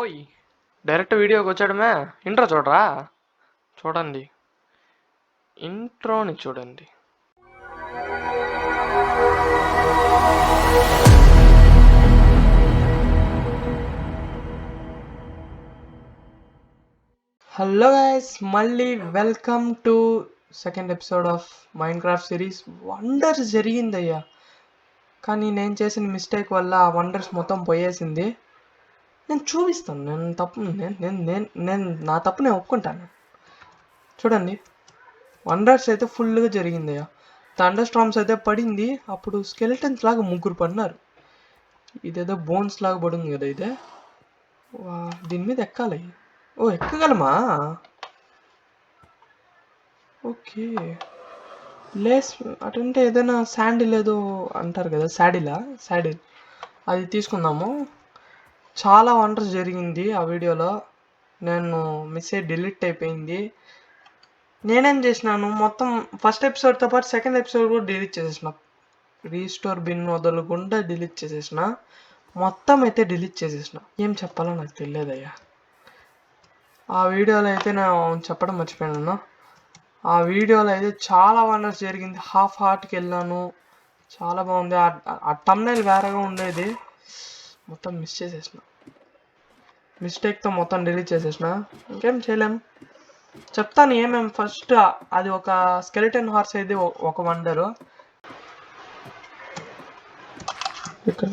ఓయ్ డైరెక్ట్ వీడియోకి వచ్చాడమే. ఇంట్రో చూడరా? చూడండి, ఇంట్రోని చూడండి. హలో గైస్, మళ్ళీ welcome to second episode of Minecraft series. Wonders జరిగిందయ్యా, కానీ నేను చేసిన మిస్టేక్ వల్ల ఆ వండర్స్ మొత్తం పోయేసింది. నేను చూపిస్తాను, నేను తప్పు నేను నేను నేను నేను నా తప్పు నేను ఒప్పుకుంటాను. చూడండి, వండర్స్ అయితే ఫుల్గా జరిగిందయ్యా. థండర్ స్టార్మ్స్ అయితే పడింది. అప్పుడు స్కెలిటన్స్ లాగా ముగ్గురు పడినారు. ఇదేదో బోన్స్ లాగా పడింది కదా ఇదే. దీని మీద ఎక్కాలి. ఓ, ఎక్కగలమా? ఓకే, లేస్ అటుంటే ఏదైనా శాండిల్ ఏదో అంటారు కదా, శాడిల్ అది తీసుకుందాము. చాలా వండర్స్ జరిగింది ఆ వీడియోలో. నేను మిస్ అయ్యి డిలీట్ అయిపోయింది. నేనేం చేసినాను, మొత్తం ఫస్ట్ ఎపిసోడ్తో పాటు సెకండ్ ఎపిసోడ్ కూడా డిలీట్ చేసేసిన. రీస్టోర్ బిన్ వదలకుండా డిలీట్ చేసేసిన. మొత్తం అయితే డిలీట్ చేసేసిన. ఏం చెప్పాలో నాకు తెలియదయ్యా. ఆ వీడియోలో అయితే నేను చెప్పడం మర్చిపోయాను. ఆ వీడియోలో అయితే చాలా వండర్స్ జరిగింది. హాఫ్ హార్ట్కి వెళ్ళాను, చాలా బాగుంది. ఆ తమ్నైల్ వేరేగా ఉండేది, మొత్తం మిస్ చేసేసిన. మిస్టేక్తో మొత్తం డిలీట్ చేసేసిన. ఇంకేం చేయలేం. చెప్తాను ఏమేమి. ఫస్ట్ అది ఒక స్కెలిటన్ హార్స్ అయితే ఒక వండరు. ఇక్కడ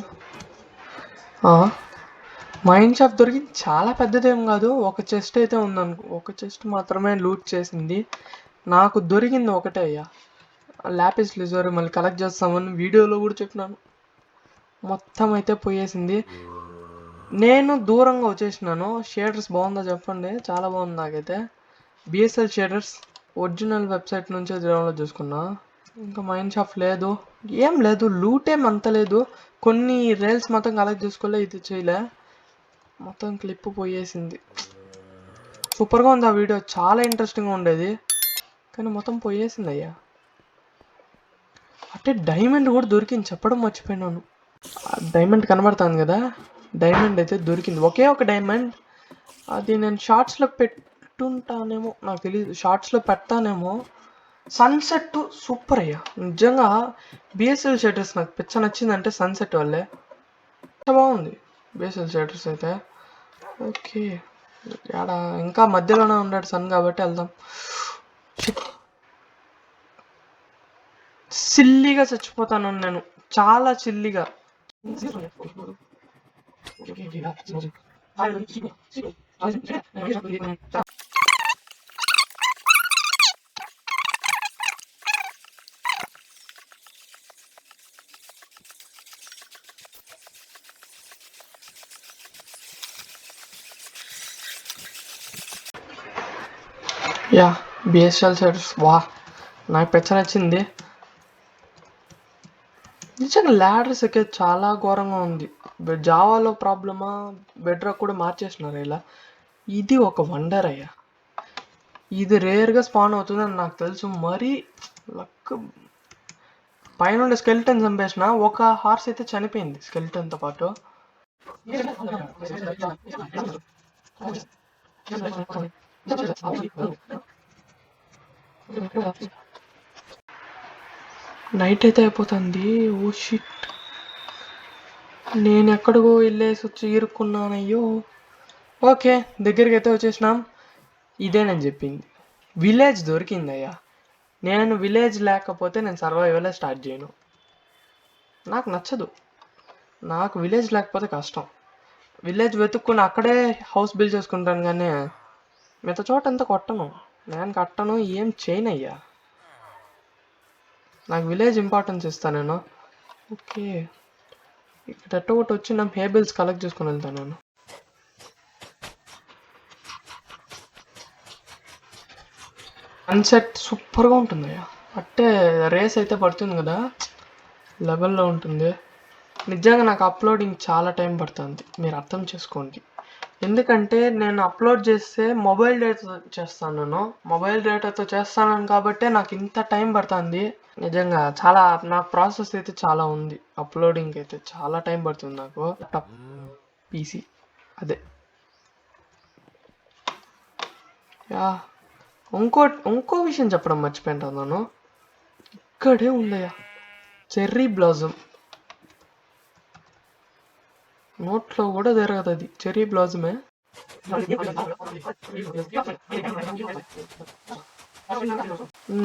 మైండ్ షాప్ దొరికింది. చాలా పెద్దదేం కాదు, ఒక చెస్ట్ అయితే ఉందనుకో. ఒక చెస్ట్ మాత్రమే లూట్ చేసింది. నాకు దొరికింది ఒకటే అయ్యా, ల్యాపిస్ లిజోరీ. మళ్ళీ కలెక్ట్ చేస్తామని వీడియోలో కూడా చెప్పినాను. మొత్తం అయితే పోయేసింది. నేను దూరంగా వచ్చేసినాను. షేడర్స్ బాగుందా చెప్పండి? చాలా బాగుంది నాకైతే. బిఎస్ఎల్ షేడర్స్ ఒరిజినల్ వెబ్సైట్ నుంచే డౌన్లోడ్ చేసుకున్నా. ఇంకా మైండ్ షాప్ లేదు, ఏం లేదు, లూట్ ఏం అంత లేదు. కొన్ని రైల్స్ మొత్తం కలెక్ట్ చేసుకోలే, ఇది చేయలే. మొత్తం క్లిప్ పోయేసింది. సూపర్గా ఉంది ఆ వీడియో, చాలా ఇంట్రెస్టింగ్గా ఉండేది, కానీ మొత్తం పోయేసింది అయ్యా. అంటే డైమండ్ కూడా దొరికింది, చెప్పడం మర్చిపోయినాను. డైమండ్ కనబడుతుంది కదా, డైమండ్ అయితే దొరికింది. ఒకే ఒక డైమండ్. అది నేను షార్ట్స్లో పెట్టుంటానేమో, నాకు తెలియదు. షార్ట్స్లో పెడతానేమో. సన్సెట్ సూపర్ అయ్యా, నిజంగా. బిఎస్ఎల్ షేడర్స్ నాకు పిచ్చ నచ్చిందంటే సన్సెట్ వల్లే. బాగుంది బిఎస్ఎల్ షేడర్స్ అయితే. ఓకే, ఆడ ఇంకా మధ్యలోనే ఉన్నాడు సన్, కాబట్టి వెళ్దాం. సిల్లీగా చచ్చిపోతాను నేను, చాలా సిల్లీగా. యా, బిఎస్ఎల్ షేడర్స్ నాకు పెచ్చ నచ్చింది. నిజంగా ల్యాడర్స్ ఎక్కేది చాలా ఘోరంగా ఉంది. జావాలో ప్రాబ్లమా, బెడ్రాక్ కూడా మార్చేసినారు ఇలా. ఇది ఒక వండర్ అయ్యా. ఇది రేర్గా స్పాన్ అవుతుందని నాకు తెలుసు. మరీ లక్. పైన స్కెలిటన్ చంపేసిన, ఒక హార్స్ అయితే చనిపోయింది స్కెలిటన్తో పాటు. నైట్ అయితే అయిపోతుంది. ఓ షిట్, నేను ఎక్కడికో వెళ్ళేసి వచ్చి ఇరుక్కున్నానయ్యో. ఓకే, దగ్గరికి అయితే వచ్చేసినాం. ఇదే నేను చెప్పింది, విలేజ్ దొరికిందయ్యా. నేను విలేజ్ లేకపోతే నేను సర్వైవలే స్టార్ట్ చేయను. నాకు నచ్చదు, నాకు విలేజ్ లేకపోతే కష్టం. విలేజ్ వెతుక్కుని అక్కడే హౌస్ బిల్డ్ చేసుకుంటాను, కానీ మిగతా చోట అంతా కొట్టను. నేను కట్టను, ఏం చేయను అయ్యా. నాకు విలేజ్ ఇంపార్టెన్స్ ఇస్తాను నేను. ఓకే, ఇక్కడ ఒకటి వచ్చి నా హేబిల్స్ కలెక్ట్ చేసుకుని వెళ్తాను నేను. సన్సెట్ సూపర్గా ఉంటుంది అయ్యా. అంటే రేస్ అయితే పడుతుంది కదా, లెవెల్లో ఉంటుంది. నిజంగా నాకు అప్లోడింగ్ చాలా టైం పడుతుంది, మీరు అర్థం చేసుకోండి. ఎందుకంటే నేను అప్లోడ్ చేస్తే మొబైల్ డేటాతో చేస్తాను. నేను మొబైల్ డేటాతో చేస్తాను కాబట్టి నాకు ఇంత టైం పడుతుంది. నిజంగా చాలా, నాకు ప్రాసెస్ అయితే చాలా ఉంది. అప్లోడింగ్ అయితే చాలా టైం పడుతుంది నాకు. ల్యాప్టాప్, పీసీ, అదే యా ఇంకో విషయం చెప్పడం మర్చిపోయింటాను నేను. ఇక్కడే ఉందయ్యా చెర్రీ బ్లాజమ్. నోట్లో కూడా తిరగదు అది, చెర్రీ బ్లాజమే.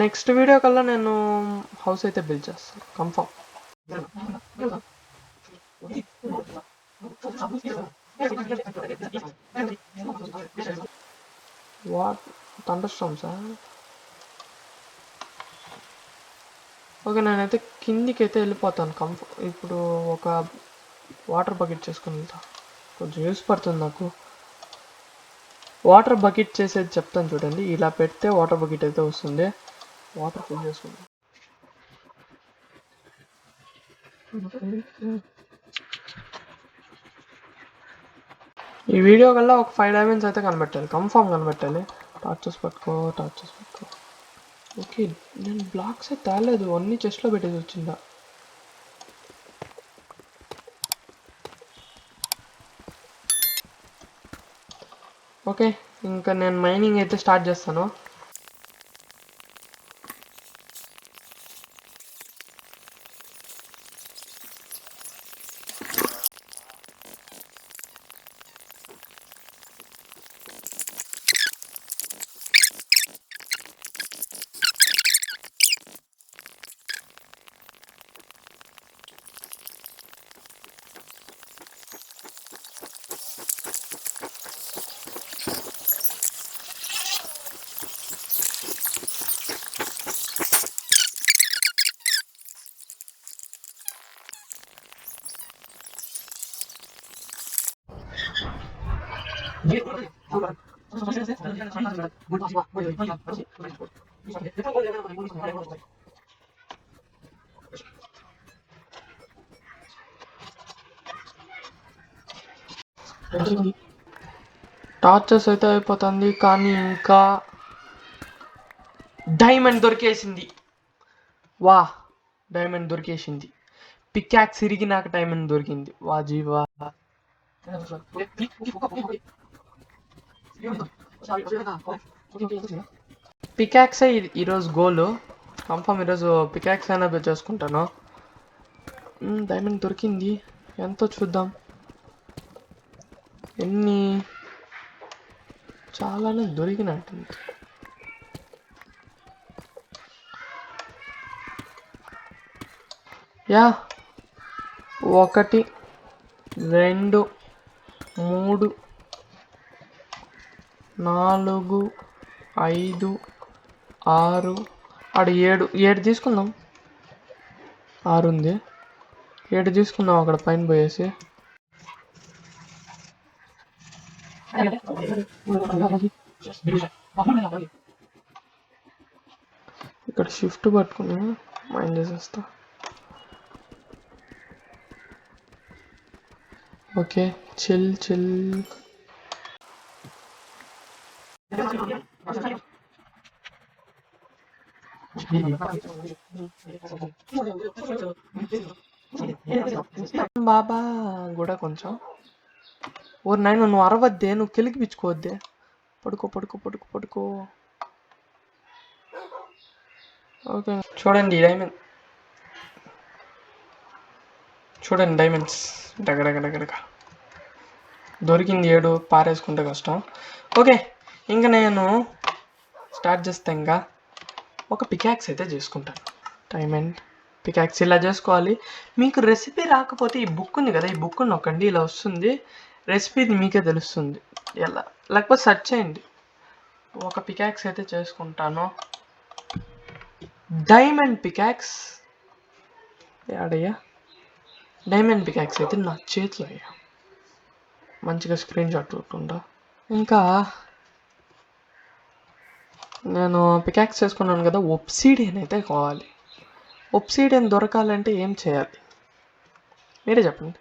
నెక్స్ట్ వీడియో కల్లా నేను హౌస్ అయితే బిల్డ్ చేస్తాను కన్ఫర్మ్. వాట్ థండర్ స్టార్మ్సా? ఓకే, నేనైతే కిందికి అయితే వెళ్ళిపోతాను ఇప్పుడు ఒక వాటర్ బకెట్ చేసుకుని వెళ్తా, కొంచెం యూస్ పడుతుంది నాకు. వాటర్ బకెట్ చేసేది చెప్తాను చూడండి. ఇలా పెడితే వాటర్ బకెట్ అయితే వస్తుంది. వాటర్ ఫిల్ చేసుకుందాం. ఈ వీడియో కల్లా ఒక 5 డైమండ్స్ అయితే కనిపెట్టాలి, కన్ఫామ్ కనిపెట్టాలి. టార్చెస్ పట్టుకో. ఓకే, నేను బ్లాక్స్ అయితే తేలేదు, అన్ని చెస్ట్లో పెట్టేసి వచ్చిందా. ఓకే, ఇంకా నేను మైనింగ్ అయితే స్టార్ట్ చేస్తాను. టార్చెస్ అయితే అయిపోతుంది, కానీ ఇంకా డైమండ్ దొరికేసింది. వా, డైమండ్ దొరికేసింది. పికాక్స్ ఇరిగి నాకు డైమండ్ దొరికింది. వా జీవా. పికాక్సే ఈరోజు గోల్ కన్ఫర్మ్. ఈరోజు పికాక్స్ అయినా చేసుకుంటాను. డైమండ్ దొరికింది, ఎంతో చూద్దాం. ఎన్ని, చాలానే దొరికినట్టుంది. యా, 1 2 3 4 5 6 అక్కడ 7 తీసుకుందాం. 6 ఉంది, 7 తీసుకుందాం అక్కడ పైన పోయేసి. ఇక్కడ షిఫ్ట్ పట్టుకుని మైండ్ చేసేస్తా. Okay, chill. బాబా కూడా కొంచెం ఓ నాయన, నువ్వు అరవద్దే, నువ్వు కిలికి పిచ్చుకోవద్దే. పడుకో. ఓకే, చూడండి డైమండ్స్ డగడగడగడగ దొరికింది. 7 పారేసుకుంటే కష్టం. ఓకే, ఇంకా నేను స్టార్ట్ చేస్తే ఇంకా ఒక పికాక్స్ అయితే చేసుకుంటాను. డైమండ్ పికాక్స్ ఇలా చేసుకోవాలి. మీకు రెసిపీ రాకపోతే ఈ బుక్ ఉంది కదా, ఈ బుక్ నొక్కండి, ఇలా వస్తుంది రెసిపీ, మీకే తెలుస్తుంది ఎలా. లేకపోతే సెర్చ్ చేయండి. ఒక పికాక్స్ అయితే చేసుకుంటాను. డైమండ్ పికాక్స్ యాడయ్యా? డైమండ్ పికాక్స్ అయితే నా చేతిలో అయ్యా, మంచిగా స్క్రీన్ షాట్ కొట్టుకుంటా. ఇంకా నేను పికాక్స్ చేసుకున్నాను కదా, ఒబ్సిడియన్ అయితే కావాలి. ఒబ్సిడియన్ దొరకాలంటే ఏం చేయాలి మీరే చెప్పండి.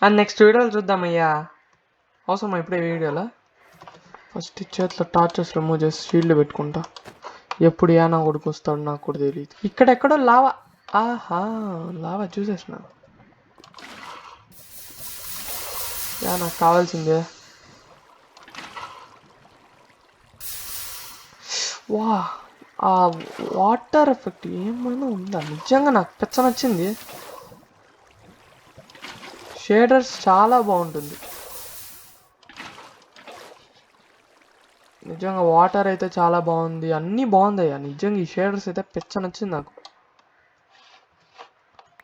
అది నెక్స్ట్ వీడియోలో చూద్దామయ్యా, అవసరమా ఇప్పుడే వీడియోలో? ఫస్ట్ చేతిలో టార్చెస్ రిమూవ్ చేసి షీల్డ్ పెట్టుకుంటా. ఎప్పుడు నా కొడుకు వస్తాడు నాకు కూడా తెలియదు. ఇక్కడెక్కడో లావా. ఆహా, లావా చూసేసిన. నాకు కావాల్సిందే. వా ఆ వాటర్ ఎఫెక్ట్ ఏమైనా ఉందా? నిజంగా నాకు పెచ్చ నచ్చింది. షేడర్స్ చాలా బాగుంటుంది నిజంగా. వాటర్ అయితే చాలా బాగుంది, అన్నీ బాగుందయ్యా నిజంగా. ఈ షేడర్స్ అయితే పెచ్చ నచ్చింది నాకు.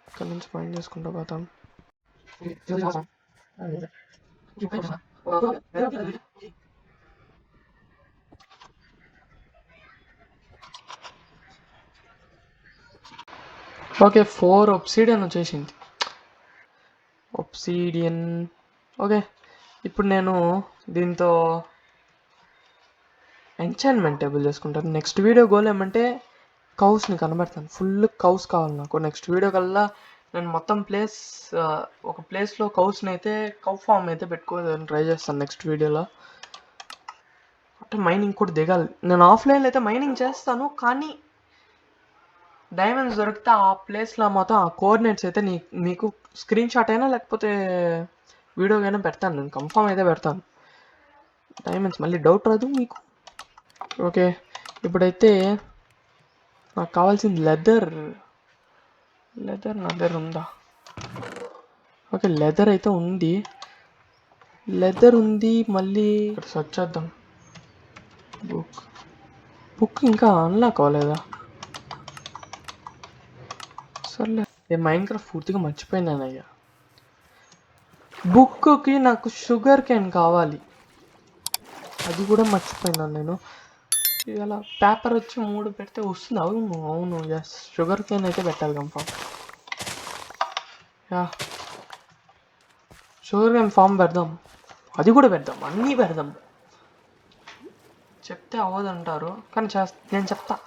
ఇక్కడ నుంచి మైండ్ చేసుకుంటూ పోతాం. ఓకే 4 ఒబ్సిడియన్ వచ్చేసింది. Obsidian okay. ఇప్పుడు నేను దీంతో ఎంచాన్మెంట్ టేబుల్ చేసుకుంటాను. నెక్స్ట్ వీడియో గోల్ ఏమంటే కౌస్ని కనబడతాను. ఫుల్ కౌస్ కావాలి నాకు. నెక్స్ట్ వీడియో కల్లా నేను మొత్తం ఒక ప్లేస్లో కౌస్ని అయితే కౌ ఫామ్ అయితే పెట్టుకోవాలని ట్రై చేస్తాను నెక్స్ట్ వీడియోలో. అంటే మైనింగ్ కూడా దిగాలి. నేను ఆఫ్లైన్లో అయితే మైనింగ్ చేస్తాను, కానీ డైమండ్స్ దొరికితే ఆ ప్లేస్లో మొత్తం ఆ కోఆర్డినేట్స్ అయితే మీకు స్క్రీన్ షాట్ అయినా లేకపోతే వీడియోకైనా పెడతాను. నేను కన్ఫామ్ అయితే పెడతాను. డైమండ్స్ మళ్ళీ డౌట్ రాదు మీకు. ఓకే ఇప్పుడైతే నాకు కావాల్సింది లెదర్ నా దగ్గర ఉందా? ఓకే లెదర్ అయితే ఉంది. మళ్ళీ ఇక్కడ సెర్చ్ చేద్దాం. బుక్ ఇంకా అన్లాక్ అవ్వలేదా? సర్లే, నేను మైన్క్రాఫ్ట్ పూర్తిగా మర్చిపోయినానయ్యా. బుక్కి నాకు షుగర్ క్యాన్ కావాలి, అది కూడా మర్చిపోయినాను నేను. ఇలా పేపర్ వచ్చి 3 పెడితే వస్తుంది. అవును ఎస్, షుగర్ క్యాన్ అయితే పెట్టాలి confirm. Yeah sugarcane farm పెడదాం, అది కూడా పెడదాం, అన్నీ పెడదాం. చెప్తే అవ్వదంటారు కానీ నేను చెప్తా.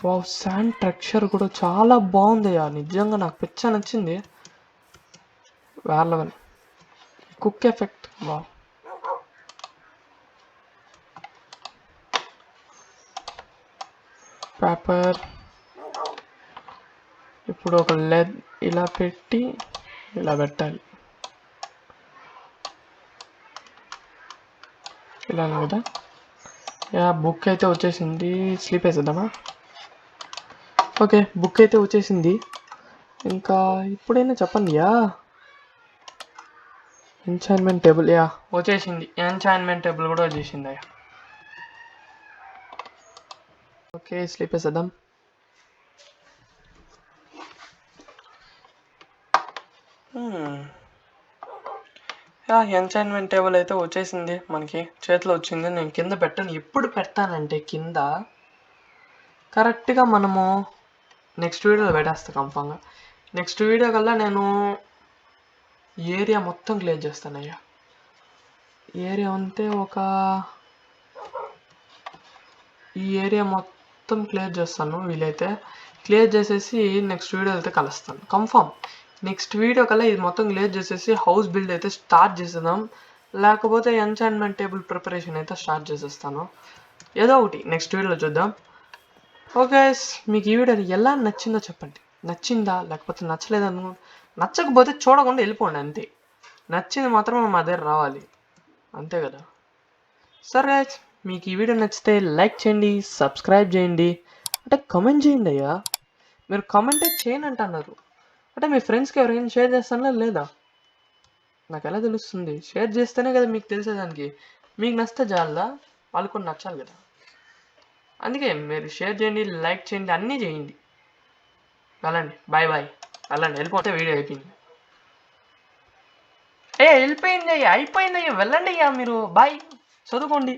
వావ్, శాండ్ టెక్స్చర్ కూడా చాలా బాగుందయ్యా నిజంగా. నాకు పిచ్చ నచ్చింది. వేరే level. Cook effect wow. Paper ఇప్పుడు ఒక ఇలా పెట్టి ఇలా పెట్టాలి. ఇలా కదా. యా బుక్ అయితే వచ్చేసింది. స్లీప్ వేసేద్దామా? ఓకే బుక్ అయితే వచ్చేసింది. ఇంకా ఇప్పుడైనా చెప్పండి. యా ఎంచాన్మెంట్ టేబుల్ యా వచ్చేసింది. ఎంచాన్మెంట్ టేబుల్ కూడా వచ్చేసింది అయ్యా. ఓకే స్లీప్ వేసేద్దాం. యా ఎంచాన్మెంట్ టేబుల్ అయితే వచ్చేసింది మనకి చేతిలో వచ్చింది. నేను కింద పెట్టాను. ఎప్పుడు పెడతానంటే కింద కరెక్ట్గా మనము నెక్స్ట్ వీడియోలో పెట్టేస్తా కన్ఫామ్గా. నెక్స్ట్ వీడియో కల్లా నేను ఏరియా మొత్తం క్లియర్ చేస్తానయ్యా. ఏరియా అంతే ఈ ఏరియా మొత్తం క్లియర్ చేస్తాను. వీలైతే క్లియర్ చేసేసి నెక్స్ట్ వీడియో అయితే కలుస్తాను కన్ఫామ్. నెక్స్ట్ వీడియో కల్లా ఇది మొత్తం క్లియర్ చేసేసి హౌస్ బిల్డ్ అయితే స్టార్ట్ చేసేద్దాం, లేకపోతే ఎంచాన్మెంట్ టేబుల్ ప్రిపరేషన్ అయితే స్టార్ట్ చేసేస్తాను. ఏదో ఒకటి నెక్స్ట్ వీడియోలో చూద్దాం. ఓకే మీకు ఈ వీడియో ఎలా నచ్చిందో చెప్పండి. నచ్చిందా లేకపోతే నచ్చలేదను? నచ్చకపోతే చూడకుండా వెళ్ళిపోండి అంతే. నచ్చింది మాత్రం మా దగ్గర రావాలి, అంతే కదా. సరే మీకు ఈ వీడియో నచ్చితే లైక్ చేయండి, సబ్స్క్రైబ్ చేయండి, అంటే కమెంట్ చేయండి అయ్యా. మీరు కమెంటే చేయను అంటున్నారు అంటే మీ ఫ్రెండ్స్కి ఎవరికైనా షేర్ చేస్తానా లేదా? నాకు ఎలా తెలుస్తుంది? షేర్ చేస్తేనే కదా మీకు తెలిసేదానికి. మీకు నచ్చితే చాలదా? వాళ్ళు కూడా నచ్చాలి కదా. అందుకే మీరు షేర్ చేయండి, లైక్ చేయండి, అన్నీ చేయండి. వెళ్ళండి, బాయ్ బాయ్. వెళ్ళండి, వెళ్ళిపోతే వీడియో అయిపోయింది. వెళ్ళిపోయింది అయ్యా, అయిపోయింది అయ్యా, వెళ్ళండి అయ్యా మీరు. బాయ్, చదువుకోండి.